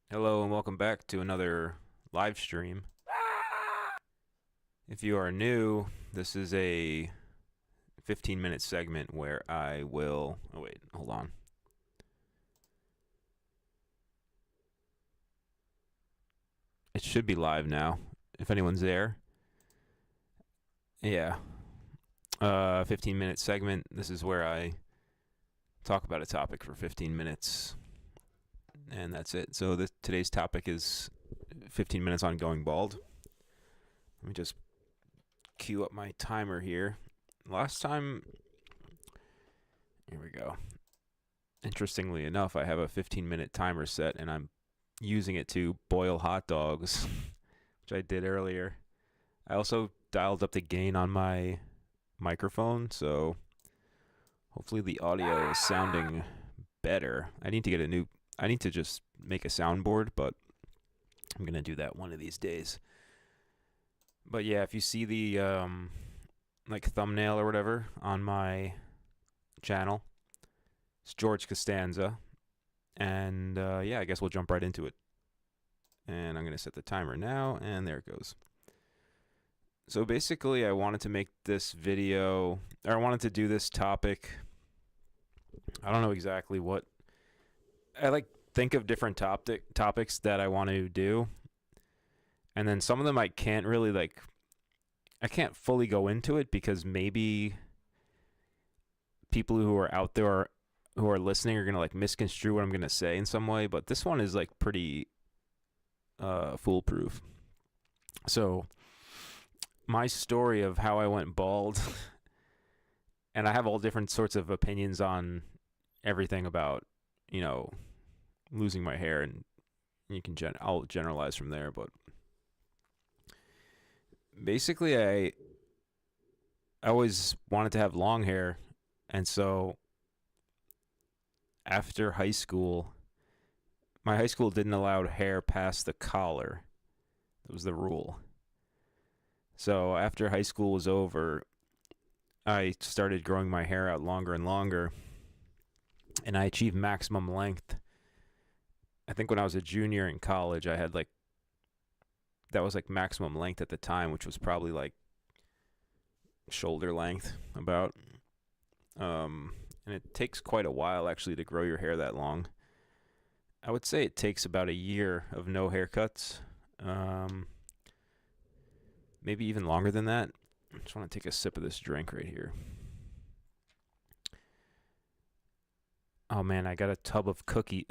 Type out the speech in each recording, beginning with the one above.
Hello and welcome back to another live stream. If you are new, this is a 15-minute segment where I will. Oh, wait, hold on. It should be live now. If anyone's there. Yeah. 15-minute segment. This is where I talk about a topic for 15 minutes. And that's it. So today's topic is 15 minutes on going bald. Let me just cue up my timer here. Last time. Here we go. Interestingly enough, I have a 15-minute timer set and I'm using it to boil hot dogs, which I did earlier. I also dialed up the gain on my microphone, so hopefully the audio is sounding better. I need to just make a soundboard, but I'm going to do that one of these days. But yeah, if you see the like thumbnail or whatever on my channel, it's George Costanza. And yeah, I guess we'll jump right into it. And I'm going to set the timer now, and there it goes. So basically, I wanted to make this video, or I wanted to do this topic. I don't know exactly what. I like think of different topics that I want to do, and then some of them I can't really like. I can't fully go into it because maybe people who are out there who are listening are gonna like misconstrue what I'm gonna say in some way. But this one is like pretty foolproof. So my story of how I went bald, and I have all different sorts of opinions on everything about, you know, losing my hair, and I'll generalize from there. But basically, I always wanted to have long hair, and so after high school, my high school didn't allow hair past the collar. That was the rule. So after high school was over, I started growing my hair out longer and longer, and I achieved maximum length. I think when I was a junior in college, I had like that was like maximum length at the time, which was probably like shoulder length about. And it takes quite a while actually to grow your hair that long. I would say it takes about a year of no haircuts. Maybe even longer than that. I just want to take a sip of this drink right here. Oh man, I got a tub of cookie,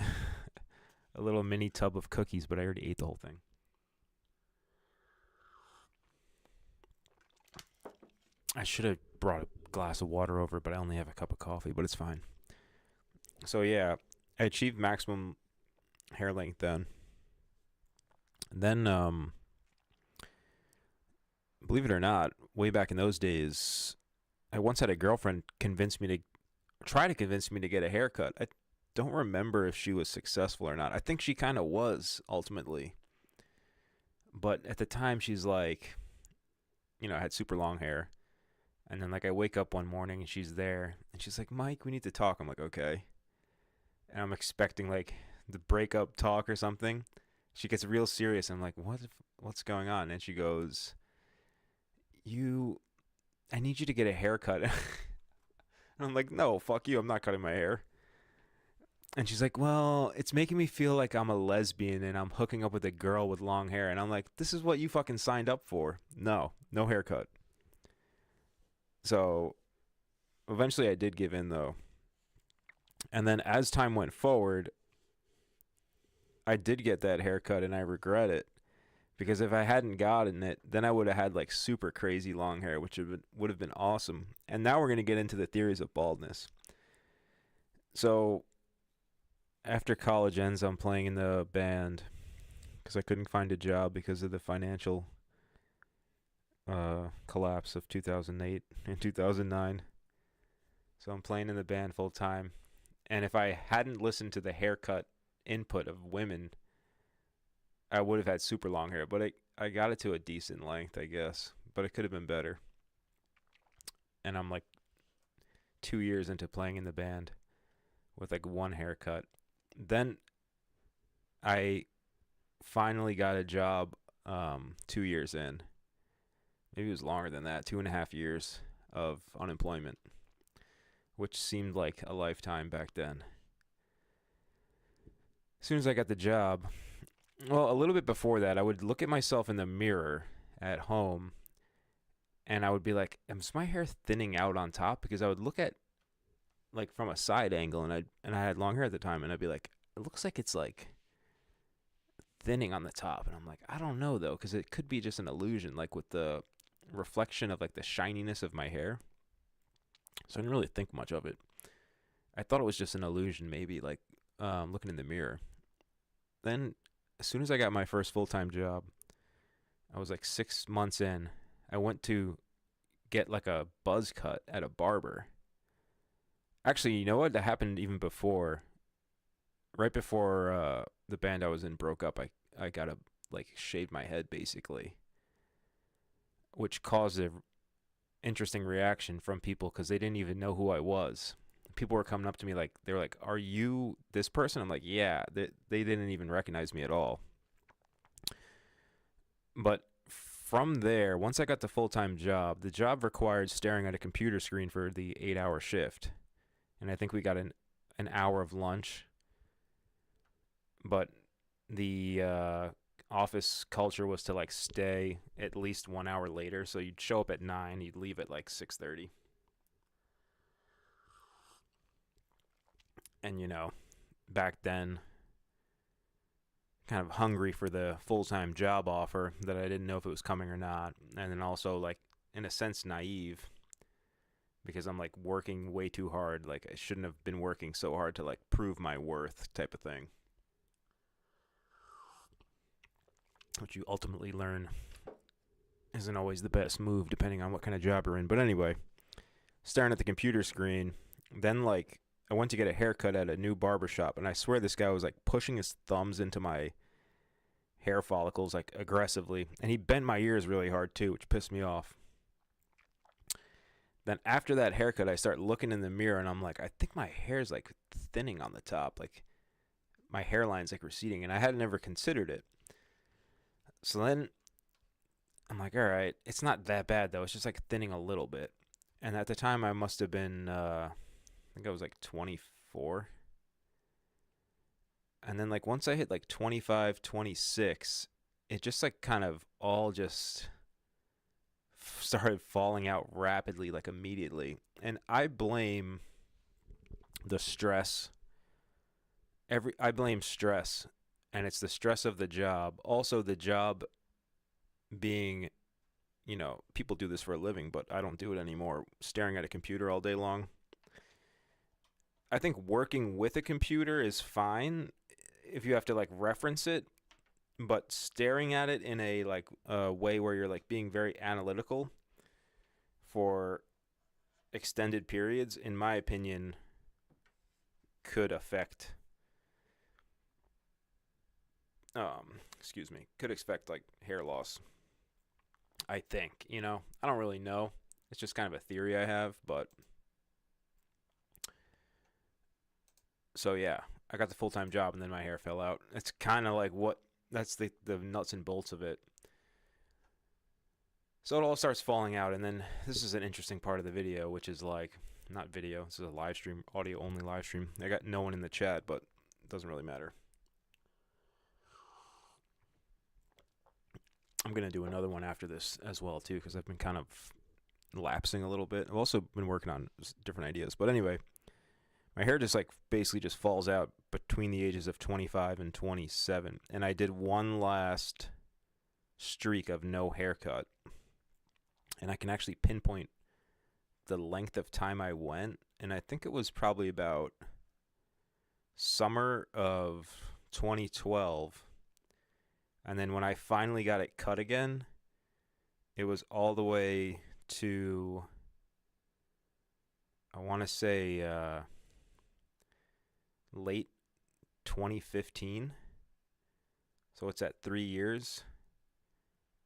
a little mini tub of cookies, but I already ate the whole thing. I should have brought a glass of water over, but I only have a cup of coffee, but it's fine. So yeah, I achieved maximum hair length then. And then, believe it or not, way back in those days, I once had a girlfriend try to convince me to get a haircut. I don't remember if she was successful or not. I think she kind of was ultimately. But at the time, she's like, I had super long hair. And then, like, I wake up one morning and she's there. And she's like, Mike, we need to talk. I'm like, okay. And I'm expecting, like, the breakup talk or something. She gets real serious. I'm like, what's going on? And she goes, I need you to get a haircut. And I'm like, no, fuck you. I'm not cutting my hair. And she's like, well, it's making me feel like I'm a lesbian and I'm hooking up with a girl with long hair. And I'm like, this is what you fucking signed up for. No haircut. So eventually I did give in though. And then as time went forward, I did get that haircut and I regret it. Because if I hadn't gotten it, then I would have had like super crazy long hair, which would have been awesome. And now we're going to get into the theories of baldness. So after college ends, I'm playing in the band because I couldn't find a job because of the financial collapse of 2008 and 2009. So I'm playing in the band full time. And if I hadn't listened to the haircut input of women, I would have had super long hair. But I got it to a decent length, I guess. But it could have been better. And I'm like 2 years into playing in the band with like one haircut. Then I finally got a job 2 years in. Maybe it was longer than that, 2.5 years of unemployment, which seemed like a lifetime back then. As soon as I got the job, well, a little bit before that, I would look at myself in the mirror at home and I would be like, is my hair thinning out on top? Because I would look at like from a side angle, and I had long hair at the time, and I'd be like, it looks like it's like thinning on the top, and I'm like, I don't know though, because it could be just an illusion, like with the reflection of like the shininess of my hair. So I didn't really think much of it. I thought it was just an illusion, maybe like looking in the mirror. Then, as soon as I got my first full-time job, I was like 6 months in. I went to get like a buzz cut at a barber. Actually, you know what? That happened even before. Right before the band I was in broke up, I got to like shave my head basically, which caused a interesting reaction from people because they didn't even know who I was. People were coming up to me like, they were like, "Are you this person?" I'm like, "Yeah." They didn't even recognize me at all. But from there, once I got the full-time job, the job required staring at a computer screen for the 8-hour shift. And I think we got an hour of lunch. But the office culture was to like stay at least 1 hour later. So you'd show up at 9, you'd leave at like 6:30. And back then, kind of hungry for the full-time job offer that I didn't know if it was coming or not. And then also like in a sense naive, because I'm like working way too hard. Like I shouldn't have been working so hard to like prove my worth type of thing. Which you ultimately learn isn't always the best move depending on what kind of job you're in. But anyway, staring at the computer screen, then like I went to get a haircut at a new barbershop, and I swear this guy was like pushing his thumbs into my hair follicles like aggressively, and he bent my ears really hard too, which pissed me off. Then after that haircut, I start looking in the mirror, and I'm like, I think my hair's like thinning on the top, like my hairline's like receding, and I had never considered it. So then I'm like, all right, it's not that bad though. It's just like thinning a little bit. And at the time, I must have been, I think I was like 24. And then like once I hit like 25, 26, it just like kind of all just started falling out rapidly, like immediately. And I blame the stress. I blame stress, and it's the stress of the job. Also, the job being, people do this for a living, but I don't do it anymore. Staring at a computer all day long. I think working with a computer is fine if you have to like reference it, but staring at it in a like way where you're like being very analytical for extended periods, in my opinion, could affect could expect like hair loss. I think, I don't really know. It's just kind of a theory I have, but so yeah, I got the full-time job and then my hair fell out. It's kind of like that's the nuts and bolts of it. So it all starts falling out, and then this is an interesting part of the video, which is like, not video, this is a live stream, audio only live stream. I got no one in the chat, but it doesn't really matter. I'm going to do another one after this as well, too, because I've been kind of lapsing a little bit. I've also been working on different ideas. But anyway, my hair just like basically just falls out between the ages of 25 and 27. And I did one last streak of no haircut. And I can actually pinpoint the length of time I went. And I think it was probably about summer of 2012. And then when I finally got it cut again, it was all the way to, I want to say, late 2015. So it's at 3 years.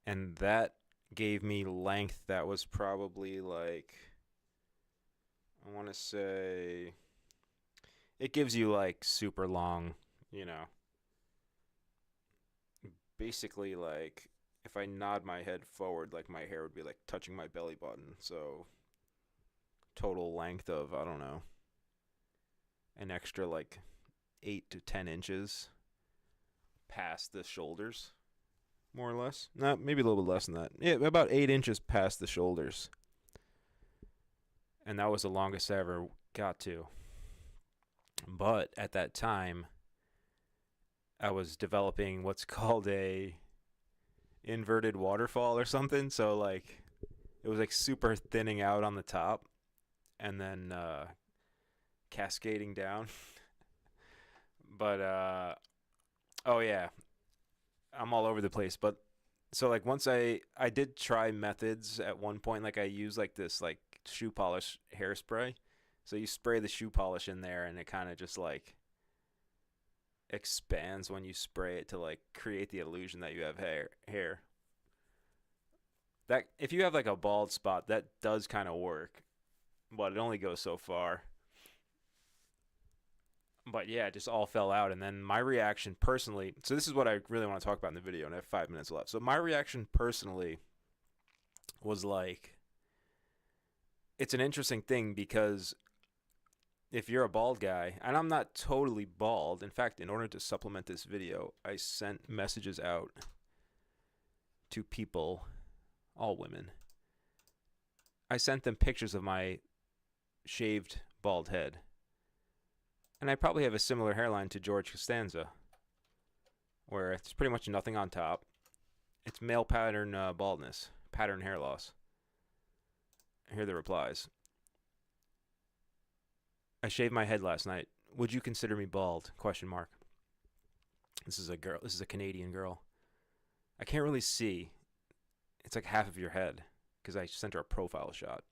And that gave me length that was probably like, I want to say, it gives you like super long, basically like if I nod my head forward, like my hair would be like touching my belly button. So total length of, I don't know, an extra like 8 to 10 inches past the shoulders, more or less. No, maybe a little bit less than that. Yeah, about 8 inches past the shoulders. And that was the longest I ever got to. But at that time, I was developing what's called a inverted waterfall or something. So like it was like super thinning out on the top and then cascading down. But oh yeah, I'm all over the place. But so like once I did try methods at one point. Like I used like this like shoe polish hairspray. So you spray the shoe polish in there, and it kind of just like expands when you spray it to like create the illusion that you have hair. That if you have like a bald spot, that does kind of work, but it only goes so far. But yeah, it just all fell out. And then my reaction personally, so this is what I really want to talk about in the video, and I have 5 minutes left. So my reaction personally was like, it's an interesting thing because if you're a bald guy, and I'm not totally bald. In fact, in order to supplement this video, I sent messages out to people, all women. I sent them pictures of my shaved bald head. And I probably have a similar hairline to George Costanza, where it's pretty much nothing on top. It's male pattern baldness, pattern hair loss. Here are the replies. I shaved my head last night. Would you consider me bald? Question mark. This is a girl. This is a Canadian girl. I can't really see. It's like half of your head because I sent her a profile shot.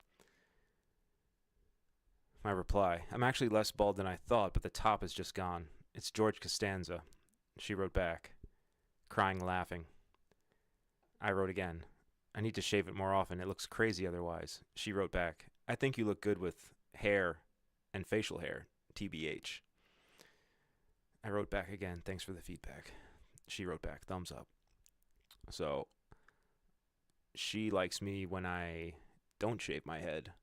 My reply. I'm actually less bald than I thought, but the top is just gone. It's George Costanza. She wrote back, crying, laughing. I wrote again. I need to shave it more often. It looks crazy otherwise. She wrote back. I think you look good with hair and facial hair, TBH. I wrote back again. Thanks for the feedback. She wrote back, thumbs up. So she likes me when I don't shave my head.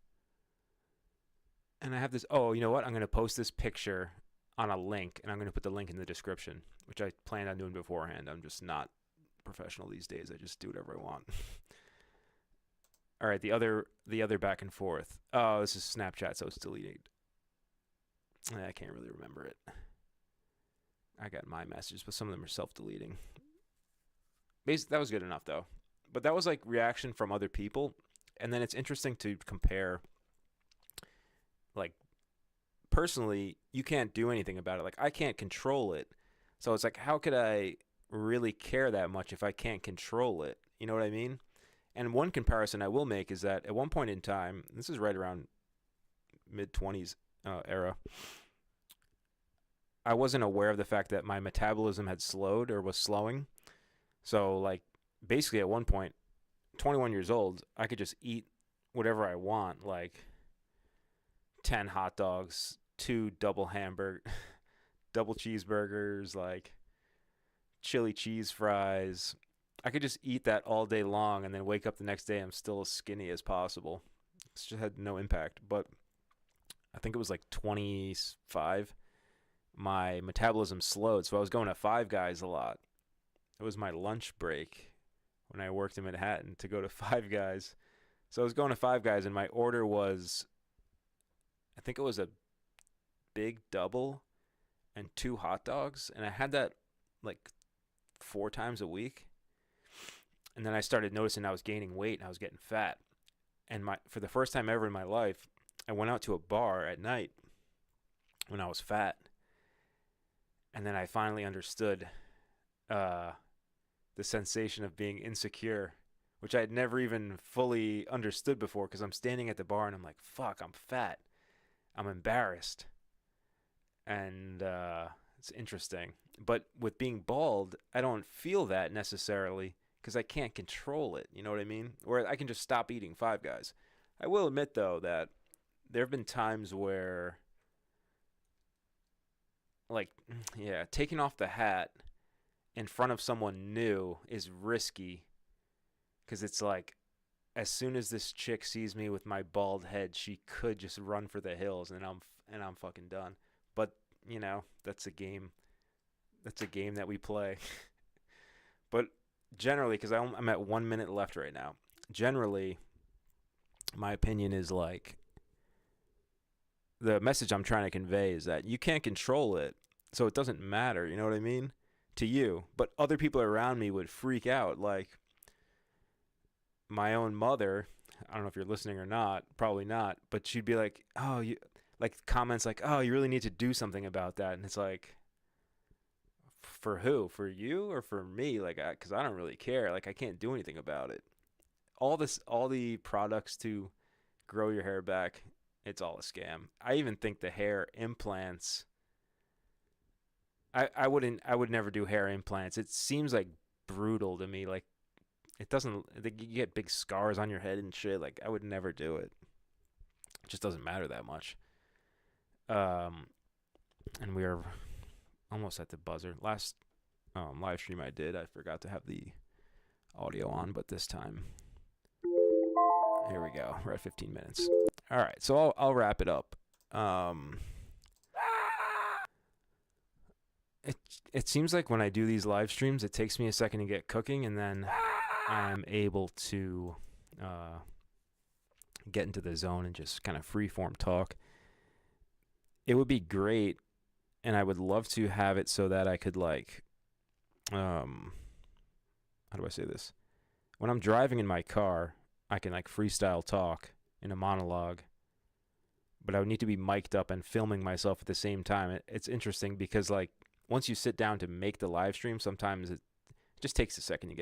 And I have this, oh, you know what? I'm going to post this picture on a link, and I'm going to put the link in the description, which I planned on doing beforehand. I'm just not professional these days. I just do whatever I want. All right, the other back and forth. Oh, this is Snapchat, so it's deleted. I can't really remember it. I got my messages, but some of them are self-deleting. Basically, that was good enough, though. But that was like reaction from other people. And then it's interesting to compare. Like, personally, you can't do anything about it. Like, I can't control it. So it's like, how could I really care that much if I can't control it? You know what I mean? And one comparison I will make is that at one point in time, this is right around mid-20s era, I wasn't aware of the fact that my metabolism had slowed or was slowing. So, like, basically at one point, 21 years old, I could just eat whatever I want, like 10 hot dogs, 2 double cheeseburgers, like chili cheese fries. I could just eat that all day long and then wake up the next day and I'm still as skinny as possible. It just had no impact. But I think it was like 25. My metabolism slowed, so I was going to Five Guys a lot. It was my lunch break when I worked in Manhattan to go to Five Guys. So I was going to Five Guys, and my order was, I think it was a big double and 2 hot dogs, and I had that like 4 times a week. And then I started noticing I was gaining weight and I was getting fat. And for the first time ever in my life, I went out to a bar at night when I was fat. And then I finally understood the sensation of being insecure, which I had never even fully understood before, because I'm standing at the bar and I'm like, fuck, I'm fat. I'm embarrassed. And it's interesting. But with being bald, I don't feel that necessarily because I can't control it. You know what I mean? Or I can just stop eating Five Guys. I will admit, though, that there have been times where, like, yeah, taking off the hat in front of someone new is risky, because it's like, as soon as this chick sees me with my bald head, she could just run for the hills, and I'm fucking done. But that's a game. That's a game that we play. But generally, because I'm at 1 minute left right now. Generally, my opinion is like, the message I'm trying to convey is that you can't control it, so it doesn't matter. You know what I mean? To you, but other people around me would freak out. Like my own mother, I don't know if you're listening or not, probably not, but she'd be like, "Oh, you," like comments like, "Oh, you really need to do something about that," and it's like, for who? For you or for me? Like, because I don't really care. Like, I can't do anything about it. All the products to grow your hair back, it's all a scam. I even think the hair implants. I would never do hair implants. It seems like brutal to me. Like, it doesn't. You get big scars on your head and shit. Like, I would never do it. It just doesn't matter that much. And we are almost at the buzzer. Last live stream I did, I forgot to have the audio on, but this time, here we go. We're at 15 minutes. All right, so I'll wrap it up. It seems like when I do these live streams, it takes me a second to get cooking, and then I'm able to get into the zone and just kind of freeform talk. It would be great, and I would love to have it so that I could, like, how do I say this? When I'm driving in my car, I can, like, freestyle talk in a monologue, but I would need to be mic'd up and filming myself at the same time. It's interesting because, like, once you sit down to make the live stream, sometimes it just takes a second to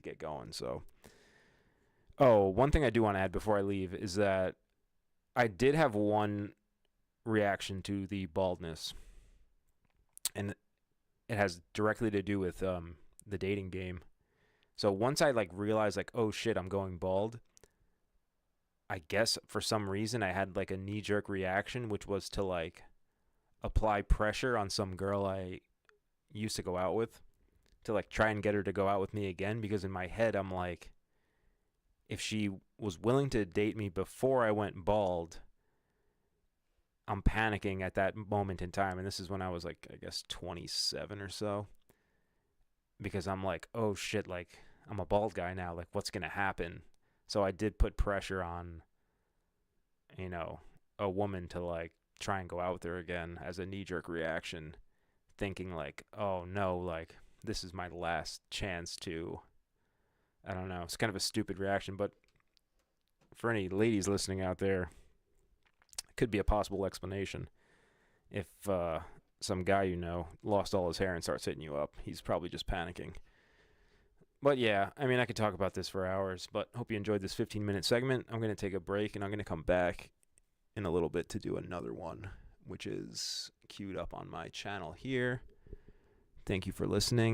get going. So, one thing I do want to add before I leave is that I did have one reaction to the baldness, and it has directly to do with the dating game. So once I like realized, like, oh shit, I'm going bald, I guess for some reason I had like a knee-jerk reaction, which was to like apply pressure on some girl I used to go out with, to like try and get her to go out with me again, because in my head I'm like, if she was willing to date me before I went bald, I'm panicking at that moment in time. And this is when I was like, I guess 27 or so, because I'm like, oh shit, like I'm a bald guy now, like what's gonna happen? So I did put pressure on, a woman to like try and go out with her again as a knee-jerk reaction, thinking like, oh no, like this is my last chance to, I don't know, it's kind of a stupid reaction, but for any ladies listening out there, it could be a possible explanation. If some guy lost all his hair and starts hitting you up, he's probably just panicking. But yeah, I mean, I could talk about this for hours, but hope you enjoyed this 15-minute segment. I'm going to take a break, and I'm going to come back in a little bit to do another one, which is queued up on my channel here. Thank you for listening.